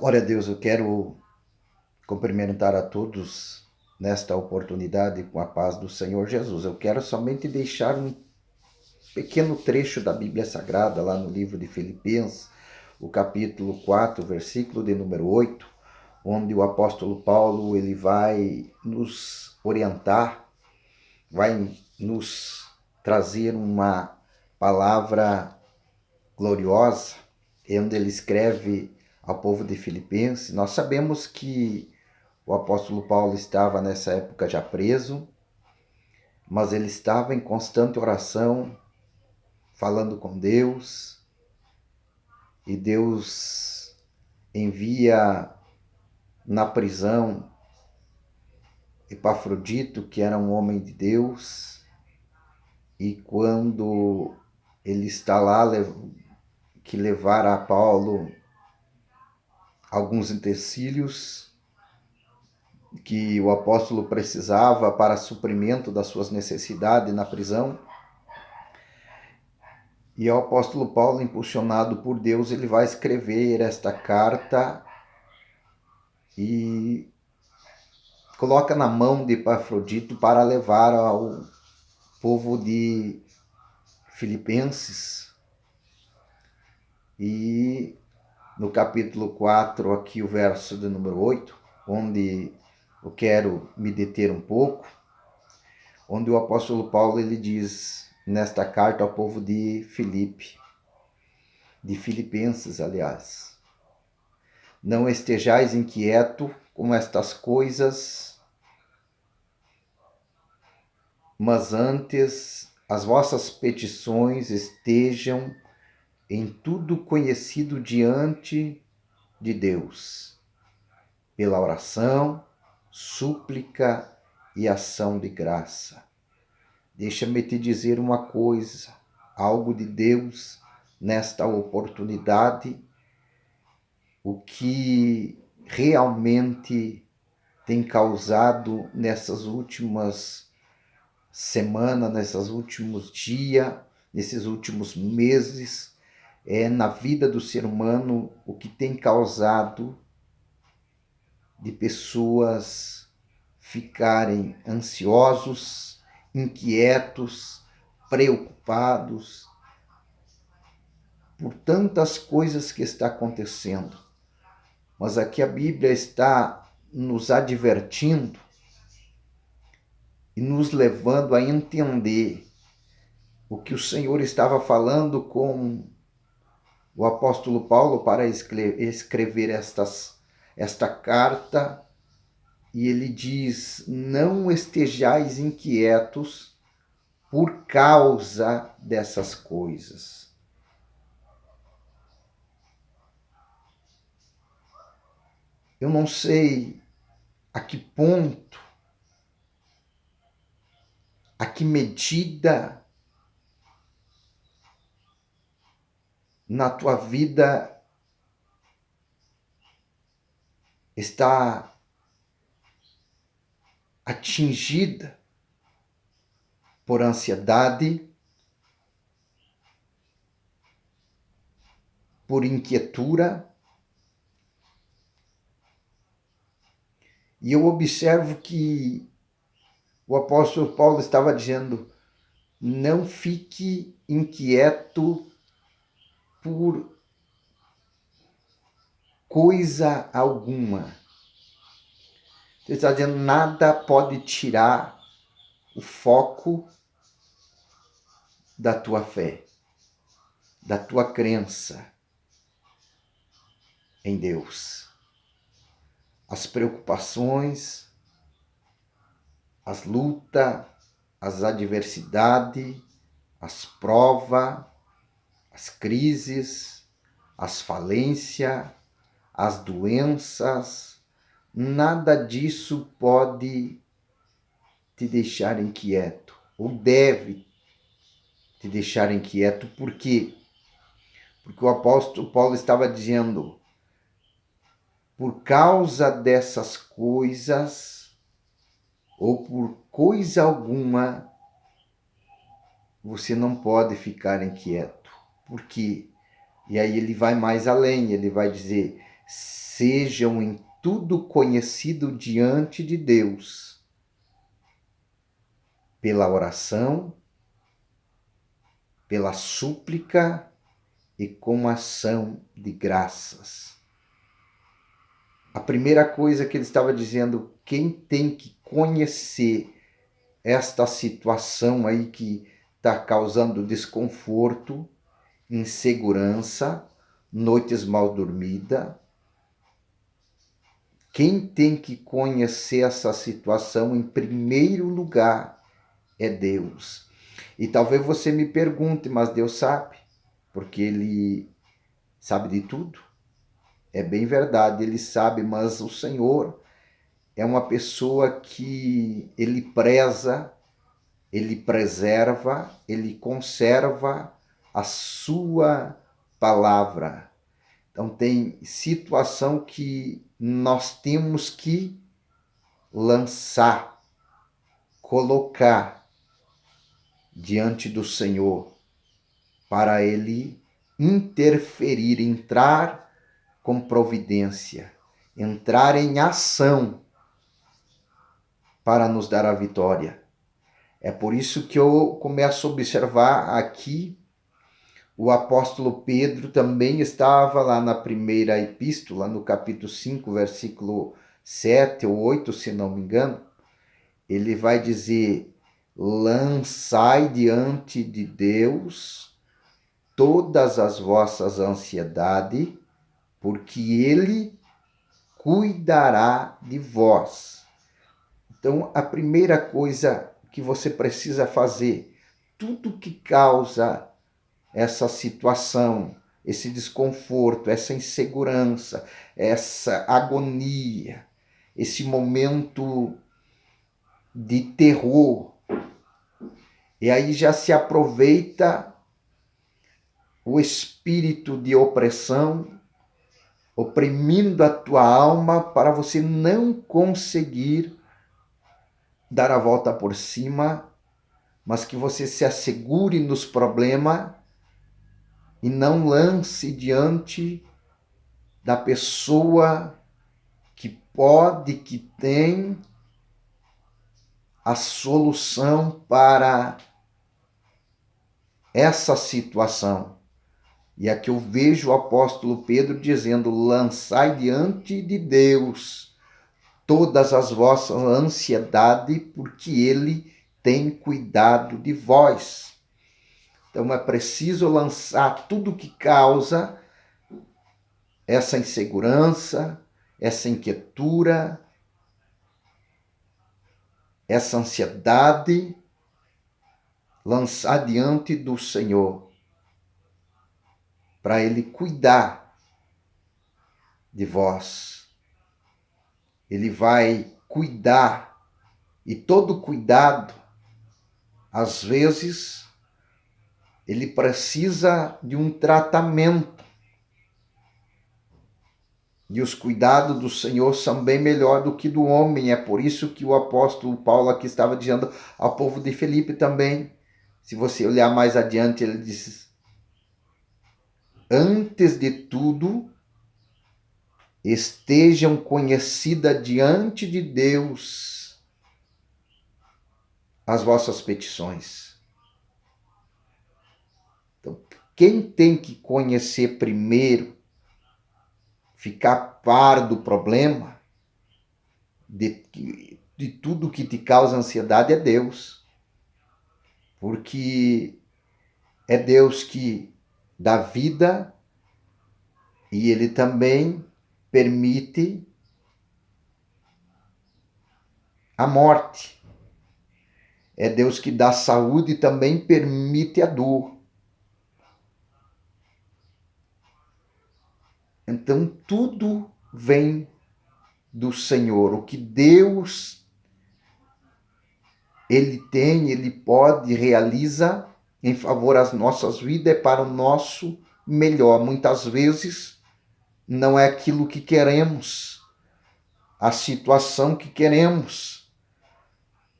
Glória a Deus, eu quero cumprimentar a todos nesta oportunidade com a paz do Senhor Jesus. Eu quero somente deixar um pequeno trecho da Bíblia Sagrada, lá no livro de Filipenses, o capítulo 4, versículo de número 8, onde o apóstolo Paulo ele vai nos orientar, vai nos trazer uma palavra gloriosa, onde ele escreve ao povo de Filipenses. Nós sabemos que o apóstolo Paulo estava nessa época já preso, mas ele estava em constante oração, falando com Deus, e Deus envia na prisão Epafrodito, que era um homem de Deus, e quando ele está lá, que levar a Paulo alguns utensílios que o apóstolo precisava para suprimento das suas necessidades na prisão. E o apóstolo Paulo, impulsionado por Deus, ele vai escrever esta carta e coloca na mão de Epafrodito para levar ao povo de Filipenses. E no capítulo 4, aqui o verso de número 8, onde eu quero me deter um pouco, onde o apóstolo Paulo ele diz nesta carta ao povo de Filipenses, aliás: não estejais inquieto com estas coisas, mas antes as vossas petições estejam em tudo conhecido diante de Deus, pela oração, súplica e ação de graça. Deixa-me te dizer uma coisa, algo de Deus nesta oportunidade, o que realmente tem causado nessas últimas semanas, nesses últimos dias, nesses últimos meses, na vida do ser humano, o que tem causado de pessoas ficarem ansiosos, inquietos, preocupados por tantas coisas que está acontecendo. Mas aqui a Bíblia está nos advertindo e nos levando a entender o que o Senhor estava falando com o apóstolo Paulo para escrever esta carta. E ele diz: não estejais inquietos por causa dessas coisas. Eu não sei a que ponto, a que medida na tua vida está atingida por ansiedade, por inquietura. E eu observo que o apóstolo Paulo estava dizendo: não fique inquieto por coisa alguma. Ele está dizendo: nada pode tirar o foco da tua fé, da tua crença em Deus. As preocupações, as lutas, as adversidades, as provas, as crises, as falências, as doenças, nada disso pode te deixar inquieto, ou deve te deixar inquieto. Por quê? Porque o apóstolo Paulo estava dizendo: por causa dessas coisas, ou por coisa alguma, você não pode ficar inquieto. Por quê? E aí ele vai mais além, ele vai dizer: sejam em tudo conhecidos diante de Deus, pela oração, pela súplica e com ação de graças. A primeira coisa que ele estava dizendo, quem tem que conhecer esta situação aí que está causando desconforto, insegurança, noites mal dormidas, quem tem que conhecer essa situação em primeiro lugar é Deus. E talvez você me pergunte, mas Deus sabe, porque Ele sabe de tudo. É bem verdade, Ele sabe, mas o Senhor é uma pessoa que Ele preza, Ele preserva, Ele conserva a sua palavra. Então tem situação que nós temos que lançar, colocar diante do Senhor para Ele interferir, entrar com providência, entrar em ação para nos dar a vitória. É por isso que eu começo a observar aqui o apóstolo Pedro também estava lá na primeira epístola, no capítulo 5, versículo 7 ou 8, se não me engano. Ele vai dizer: lançai diante de Deus todas as vossas ansiedades, porque Ele cuidará de vós. Então, a primeira coisa que você precisa fazer, tudo que causa essa situação, esse desconforto, essa insegurança, essa agonia, esse momento de terror. E aí já se aproveita o espírito de opressão, oprimindo a tua alma para você não conseguir dar a volta por cima, mas que você se assegure nos problemas e não lance diante da pessoa que pode, que tem a solução para essa situação. E aqui eu vejo o apóstolo Pedro dizendo: lançai diante de Deus todas as vossas ansiedades, porque Ele tem cuidado de vós. Então é preciso lançar tudo que causa essa insegurança, essa inquietura, essa ansiedade, lançar diante do Senhor, para Ele cuidar de vós. Ele vai cuidar, e todo cuidado, às vezes, ele precisa de um tratamento. E os cuidados do Senhor são bem melhor do que do homem. É por isso que o apóstolo Paulo aqui estava dizendo ao povo de Filipe também. Se você olhar mais adiante, ele diz: antes de tudo, estejam conhecidas diante de Deus as vossas petições. Então, quem tem que conhecer primeiro, ficar par do problema, de tudo que te causa ansiedade, é Deus. Porque é Deus que dá vida e Ele também permite a morte. É Deus que dá saúde e também permite a dor. Então tudo vem do Senhor. O que Deus Ele tem, Ele pode, realiza em favor das nossas vidas, é para o nosso melhor. Muitas vezes não é aquilo que queremos, a situação que queremos,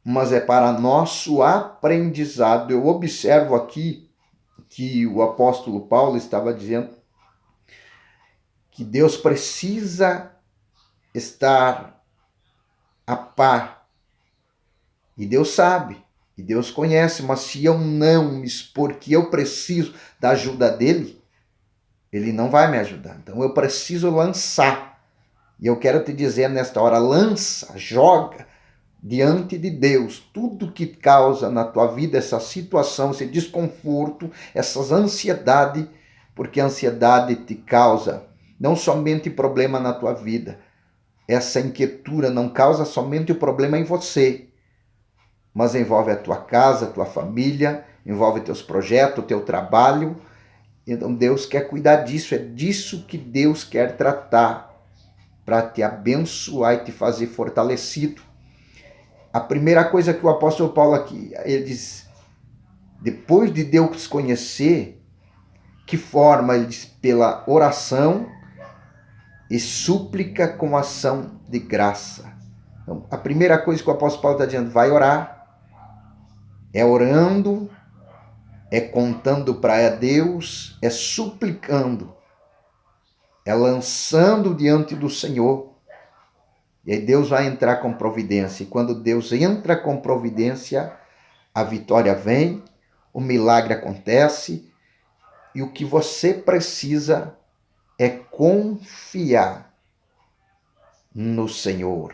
mas é para nosso aprendizado. Eu observo aqui que o apóstolo Paulo estava dizendo que Deus precisa estar a par. E Deus sabe, e Deus conhece, mas se eu não me expor que eu preciso da ajuda dele, ele não vai me ajudar. Então eu preciso lançar. E eu quero te dizer nesta hora, lança, joga diante de Deus tudo que causa na tua vida essa situação, esse desconforto, essas ansiedade, porque a ansiedade te causa não somente problema na tua vida, essa inquietude não causa somente o problema em você, mas envolve a tua casa, a tua família, envolve teus projetos, o teu trabalho. Então Deus quer cuidar disso, é disso que Deus quer tratar, para te abençoar e te fazer fortalecido. A primeira coisa que o apóstolo Paulo aqui, ele diz, depois de Deus conhecer, que forma? Ele diz, pela oração e súplica com ação de graça. Então, a primeira coisa que o apóstolo Paulo está dizendo, vai orar, é orando, é contando para Deus, é suplicando, é lançando diante do Senhor. E aí Deus vai entrar com providência. E quando Deus entra com providência, a vitória vem, o milagre acontece. E o que você precisa é confiar no Senhor.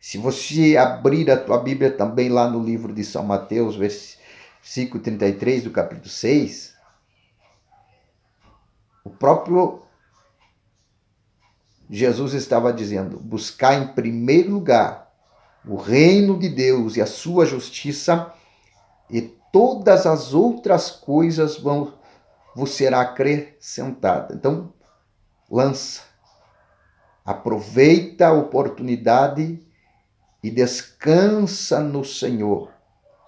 Se você abrir a tua Bíblia também lá no livro de São Mateus, versículo 33 do capítulo 6, o próprio Jesus estava dizendo, buscar em primeiro lugar o reino de Deus e a sua justiça, e todas as outras coisas vos será acrescentada. Então, lança, aproveita a oportunidade e descansa no Senhor,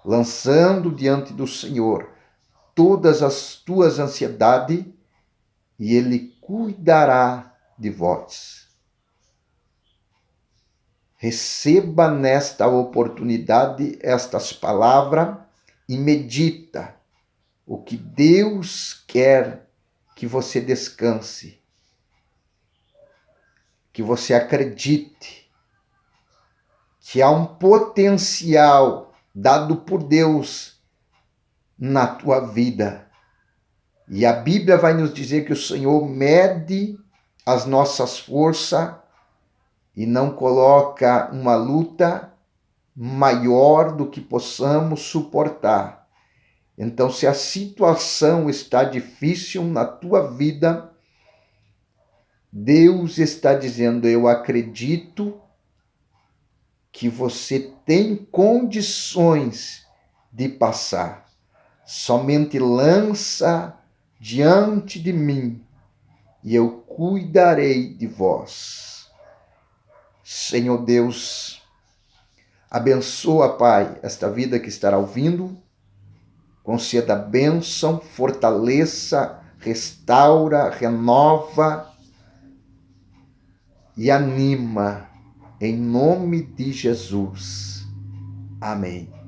lançando diante do Senhor todas as tuas ansiedades, e Ele cuidará de vós. Receba nesta oportunidade estas palavras e medita o que Deus quer que você descanse, que você acredite que há um potencial dado por Deus na tua vida. E a Bíblia vai nos dizer que o Senhor mede as nossas forças e não coloca uma luta maior do que possamos suportar. Então, se a situação está difícil na tua vida, Deus está dizendo, eu acredito que você tem condições de passar. Somente lança diante de mim e eu cuidarei de vós. Senhor Deus, abençoa, Pai, esta vida que estará ouvindo, conceda bênção, fortaleça, restaura, renova e anima, em nome de Jesus. Amém.